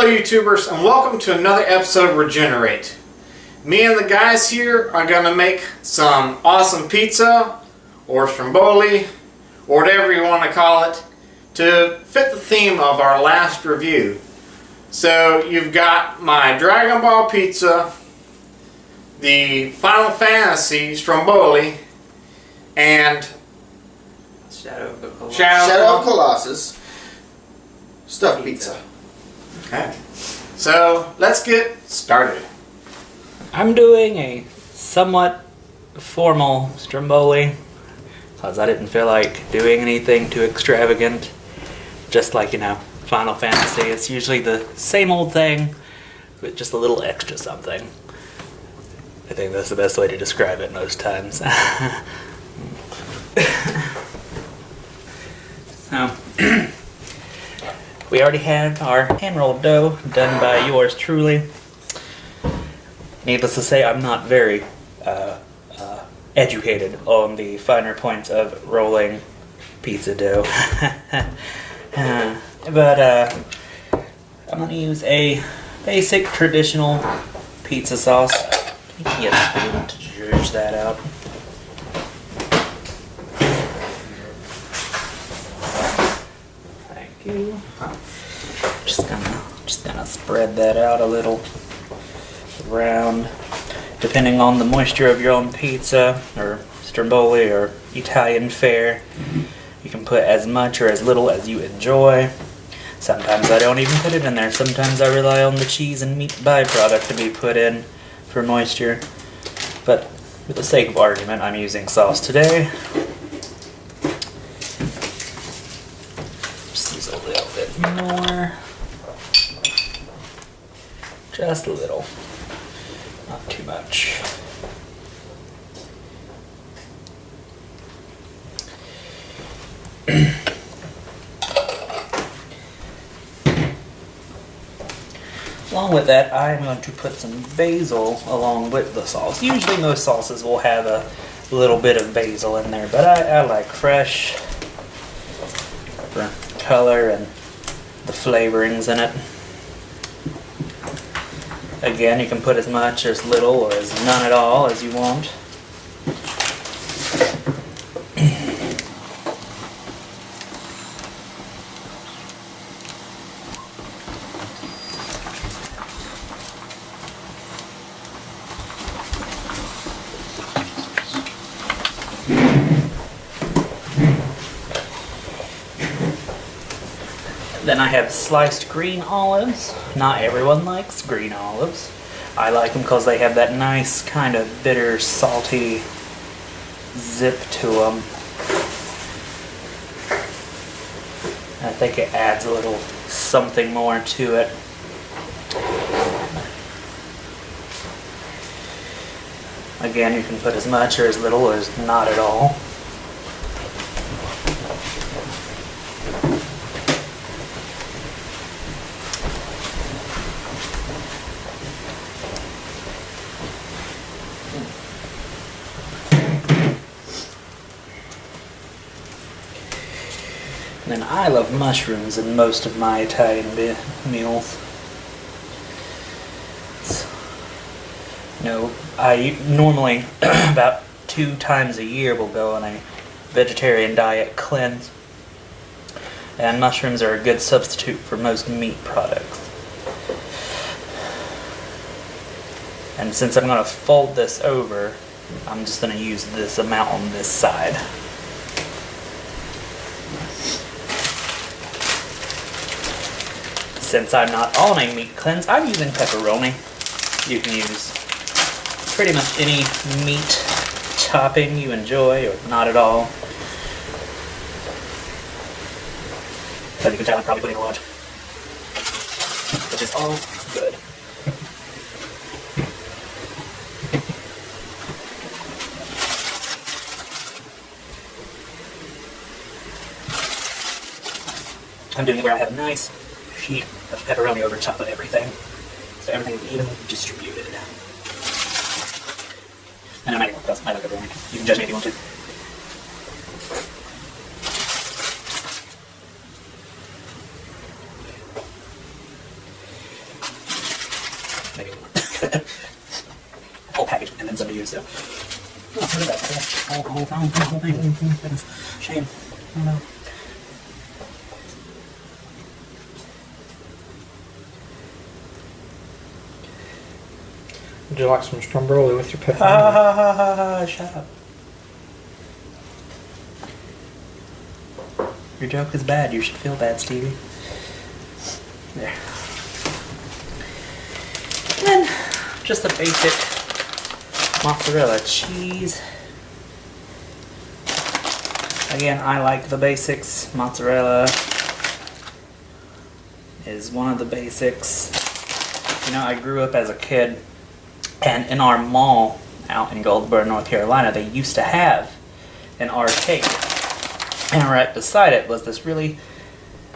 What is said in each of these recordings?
Hello YouTubers, and welcome to another episode of RegenerATE. Me and the guys here are going to make some awesome pizza, or Stromboli, or whatever you want to call it, to fit the theme of our last review. So you've got my Dragon Ball pizza, the Final Fantasy Stromboli, and Shadow of Colossus stuffed pizza. Okay, so let's get started. I'm doing a somewhat formal Stromboli because I didn't feel like doing anything too extravagant. Just like, you know, Final Fantasy, it's usually the same old thing with just a little extra something. I think that's the best way to describe it most times. So, we already have our hand-rolled dough done by yours truly. Needless to say, I'm not very educated on the finer points of rolling pizza dough. But I'm going to use a basic traditional pizza sauce. You can get a spoon to judge that out. Thank you. Just gonna spread that out a little around. Depending on the moisture of your own pizza, or Stromboli, or Italian fare, you can put as much or as little as you enjoy. Sometimes I don't even put it in there. Sometimes I rely on the cheese and meat byproduct to be put in for moisture. But for the sake of argument, I'm using sauce today. Just use a little bit more. Just a little. Not too much. Along with that, I'm going to put some basil along with the sauce. Usually most sauces will have a little bit of basil in there, but I like fresh for color and the flavorings in it. Again, you can put as much or as little or as none at all as you want. Then I have sliced green olives. Not everyone likes green olives. I like them because they have that nice kind of bitter, salty zip to them. I think it adds a little something more to it. Again, you can put as much or as little or as not at all. And I love mushrooms in most of my Italian meals. I normally, about 2 times a year, will go on a vegetarian diet cleanse. And mushrooms are a good substitute for most meat products. And since I'm going to fold this over, I'm just going to use this amount on this side. Since I'm not on a meat cleanse, I'm using pepperoni. You can use pretty much any meat topping you enjoy, or not at all. As you can tell, I'm probably putting a lot, which is all good. I'm doing it where I have a nice sheet of pepperoni over top of everything, so everything is evenly distributed. And I'm not even I like pepperoni. You can judge me if you want to. Whole package, and then some to use, so. Oh, look at that. Whole thing. Goodness. Shame. Oh no. Would you like some Stromboli with your pepperoni? Shut up. Your joke is bad. You should feel bad, Stevie. There. And then, just a basic mozzarella cheese. Again, I like the basics. Mozzarella is one of the basics. You know, I grew up as a kid, and in our mall out in Goldsboro, North Carolina, they used to have an arcade. And right beside it was this really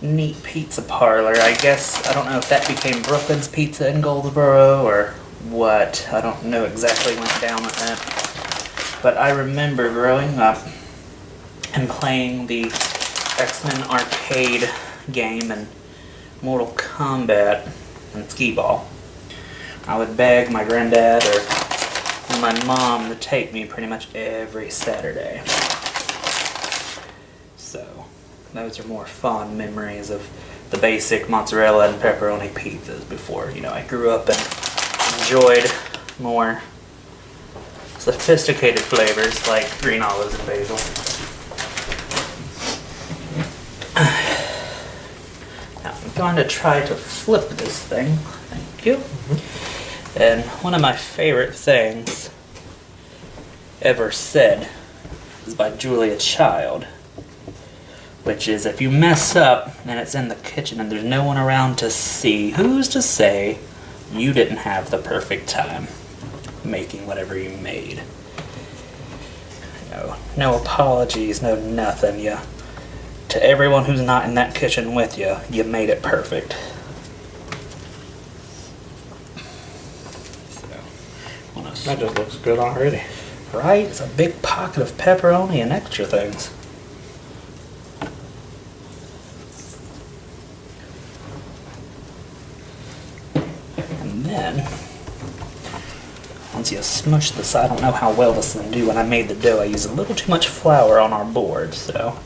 neat pizza parlor. I guess, I don't know if that became Brooklyn's Pizza in Goldsboro or what. I don't know exactly what went down with that. But I remember growing up and playing the X-Men arcade game and Mortal Kombat and Skee-Ball. I would beg my granddad or my mom to take me pretty much every Saturday. So, those are more fond memories of the basic mozzarella and pepperoni pizzas before, you know, I grew up and enjoyed more sophisticated flavors like green olives and basil. Now, I'm going to try to flip this thing. Thank you. And one of my favorite things ever said is by Julia Child, which is, if you mess up and it's in the kitchen and there's no one around to see, who's to say you didn't have the perfect time making whatever you made? No apologies, no nothing. To everyone who's not in that kitchen with you, you made it perfect. That just looks good already. Right? It's a big pocket of pepperoni and extra things. And then, once you smush this, I don't know how well this will do. When I made the dough, I used a little too much flour on our board, so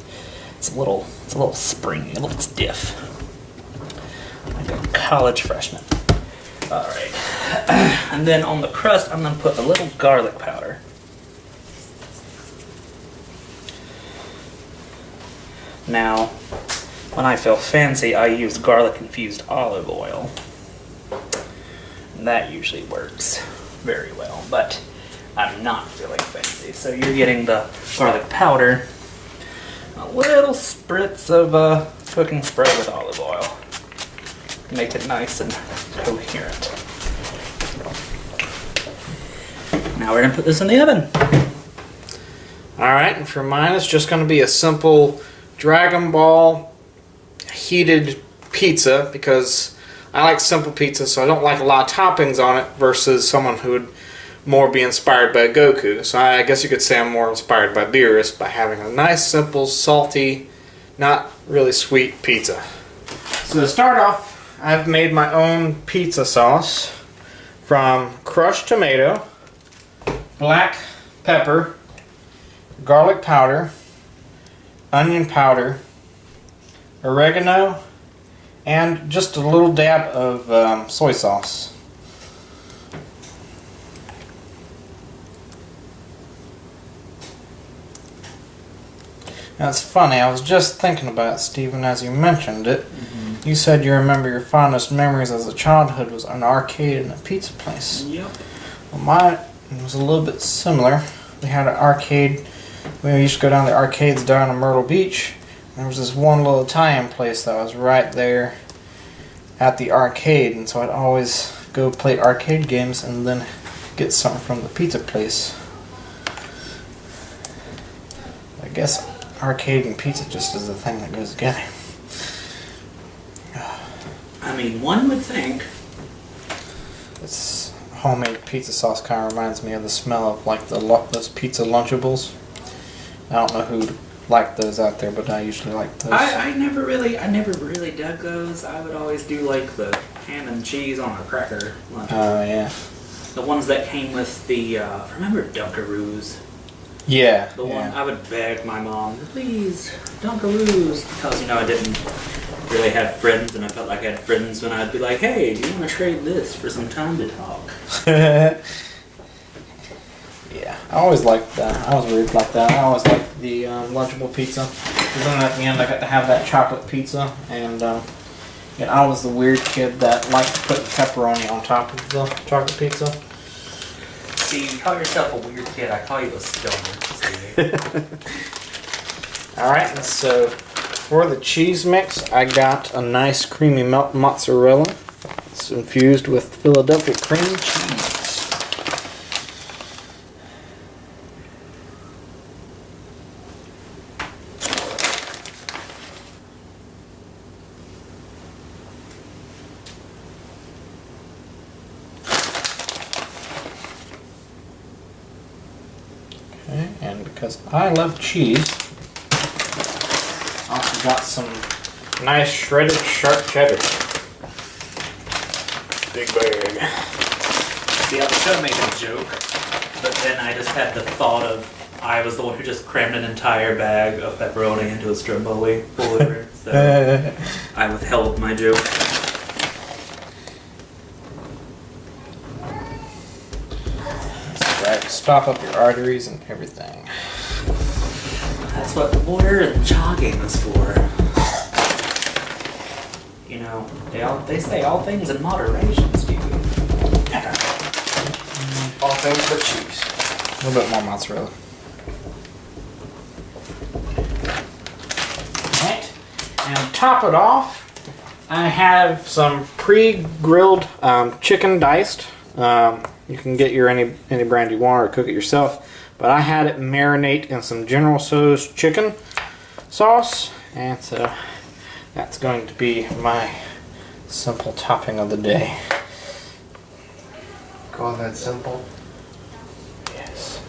it's a little springy, a little stiff. Like a college freshman. Alright. And then on the crust, I'm going to put a little garlic powder. Now, when I feel fancy, I use garlic-infused olive oil. And that usually works very well, but I'm not feeling fancy. So you're getting the garlic powder, a little spritz of cooking spray with olive oil. Make it nice and coherent. Now we're going to put this in the oven. Alright, and for mine it's just going to be a simple Dragon Ball heated pizza because I like simple pizza, so I don't like a lot of toppings on it versus someone who would more be inspired by Goku. So I guess you could say I'm more inspired by Beerus by having a nice, simple, salty, not really sweet pizza. So to start off, I've made my own pizza sauce from crushed tomato, black pepper, garlic powder, onion powder, oregano, and just a little dab of soy sauce. Now it's funny, I was just thinking about it, Stephen, as you mentioned it. You said you remember your fondest memories as a childhood was an arcade and a pizza place. Yep. Well, mine was a little bit similar. We had an arcade. We used to go down the arcades down in Myrtle Beach. There was this one little Italian place that was right there at the arcade, and so I'd always go play arcade games and then get something from the pizza place. I guess arcade and pizza just is the thing that goes together. I mean, one would think. This homemade pizza sauce kind of reminds me of the smell of like those pizza Lunchables. I don't know who'd like those out there, but I usually like those. I never really dug those. I would always do like the ham and cheese on a cracker lunch. Oh yeah. The ones that came with the, remember Dunkaroos? Yeah. The one I would beg my mom, please, Dunkaroos, because I didn't really have friends, and I felt like I had friends when I'd be like, hey, do you want to trade this for some time to talk? Yeah, I always liked that. I was weird like that. I always liked the Lunchable pizza. Because then at the end I got to have that chocolate pizza, and I was the weird kid that liked to put pepperoni on top of the chocolate pizza. See, you call yourself a weird kid, I call you a stoner. Alright, so for the cheese mix, I got a nice creamy mozzarella. It's infused with Philadelphia cream cheese. Okay, and because I love cheese, I also got some nice shredded sharp cheddar. Big bag. See, I was going to make a joke, but then I just had the thought of I was the one who just crammed an entire bag of pepperoni into a Stromboli boiler, so I withheld my joke. Right, stop up your arteries and everything. That's what water and jogging is for. They say all things in moderation, Stevie. All things but cheese. A little bit more mozzarella. Alright, and to top it off, I have some pre-grilled chicken diced. You can get your any brand you want or cook it yourself. But I had it marinate in some General Tso's chicken sauce. And so that's going to be my simple topping of the day. Call that simple. Yes.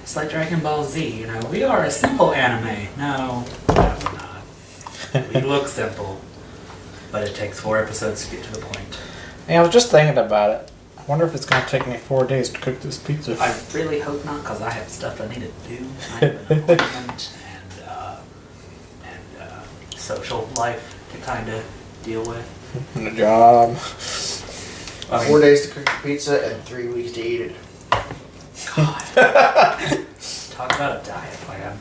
It's like Dragon Ball Z, we are a simple anime. No, we're not. We look simple, but it takes 4 episodes to get to the point. Hey, I was just thinking about it. I wonder if it's going to take me 4 days to cook this pizza. I really hope not, because I have stuff I need to do. I have an appointment and social life to kind of deal with. And a job. 4 days to cook the pizza and 3 weeks to eat it. God. Talk about a diet plan.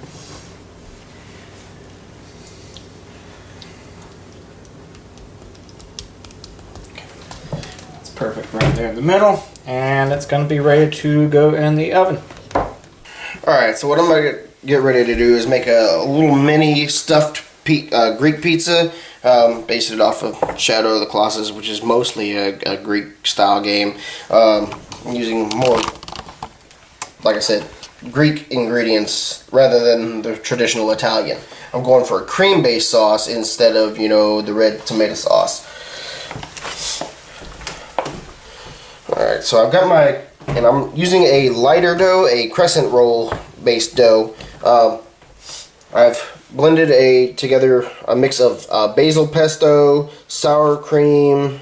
That's perfect right there in the middle. And it's going to be ready to go in the oven. Alright, so what I'm going to get ready to do is make a little mini stuffed Greek pizza. Based it off of Shadow of the Colossus, which is mostly a Greek style game. I'm using more, like I said, Greek ingredients rather than the traditional Italian. I'm going for a cream based sauce instead of, the red tomato sauce. Alright, so I've got and I'm using a lighter dough, a crescent roll based dough. I've blended together a mix of basil pesto, sour cream,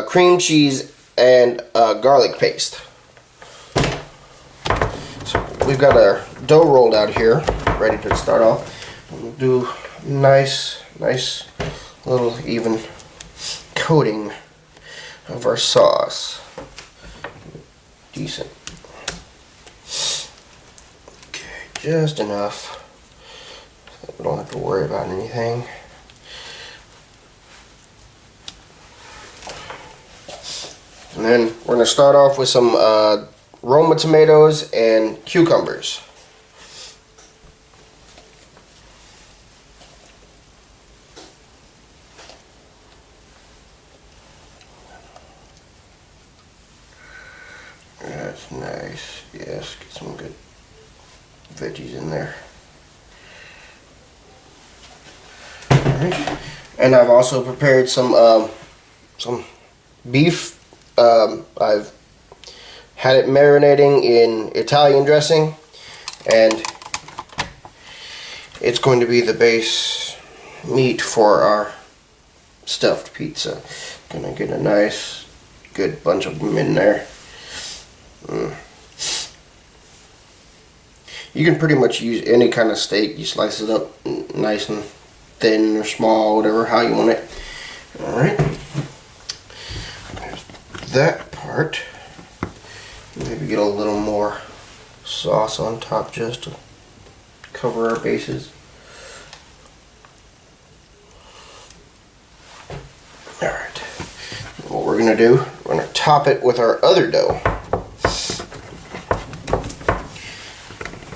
cream cheese, and garlic paste. So we've got our dough rolled out here, ready to start off. We'll do nice little even coating of our sauce. Decent. Okay, just enough. We don't have to worry about anything. And then we're going to start off with some Roma tomatoes and cucumbers. That's nice. Yes, get some good veggies in there. And I've also prepared some beef. I've had it marinating in Italian dressing, and it's going to be the base meat for our stuffed pizza. Gonna get a nice, good bunch of them in there. You can pretty much use any kind of steak. You slice it up nice and thin or small, whatever, how you want it. Alright. There's that part. Maybe get a little more sauce on top just to cover our bases. Alright. What we're going to do, we're going to top it with our other dough.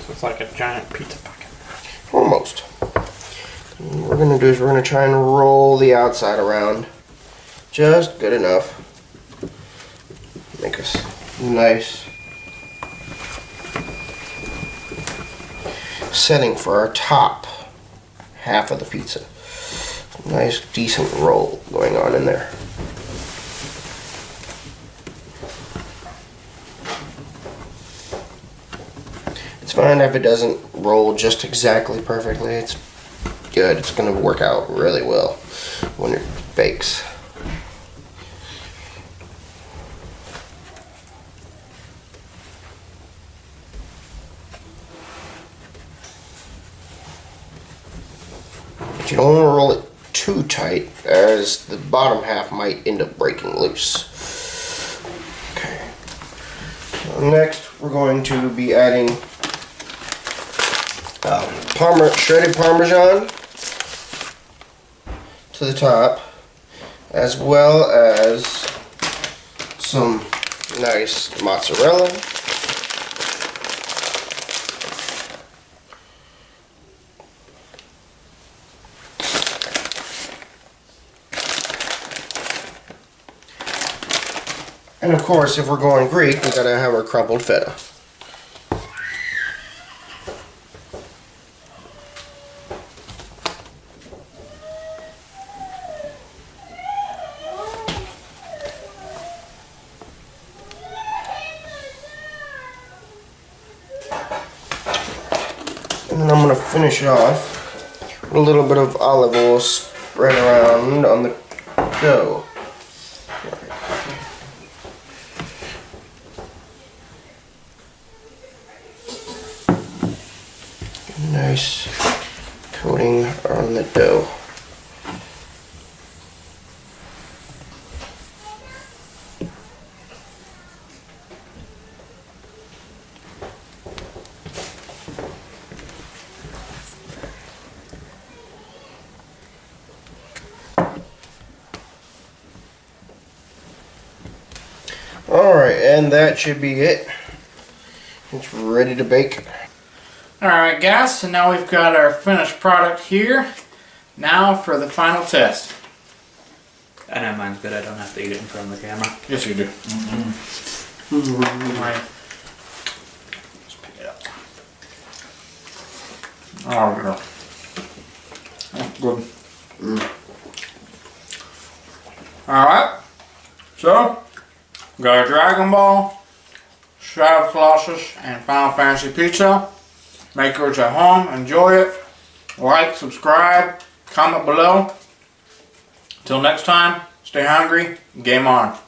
It's like a giant pizza bucket. Almost. And what we're going to do is we're going to try and roll the outside around just good enough. Make us nice setting for our top half of the pizza. Nice decent roll going on in there. It's fine if it doesn't roll just exactly perfectly. It's good. It's going to work out really well when it bakes. But you don't want to roll it too tight, as the bottom half might end up breaking loose. Okay. So next, we're going to be adding shredded Parmesan to the top, as well as some nice mozzarella. And of course, if we're going Greek, we gotta have our crumpled feta. And then I'm gonna finish it off with a little bit of olive oil spread around on the dough. Nice coating on the dough. Alright, and that should be it. It's ready to bake. Alright guys, so now we've got our finished product here. Now for the final test. I know mine's good. I don't have to eat it in front of the camera. Yes you do. Right. Let's pick it up. Oh no. That's good. Alright. So, we got our Dragon Ball, Shadow of Colossus, and Final Fantasy pizza. Make yours at home. Enjoy it. Like, subscribe, comment below. Till next time, stay hungry. Game on.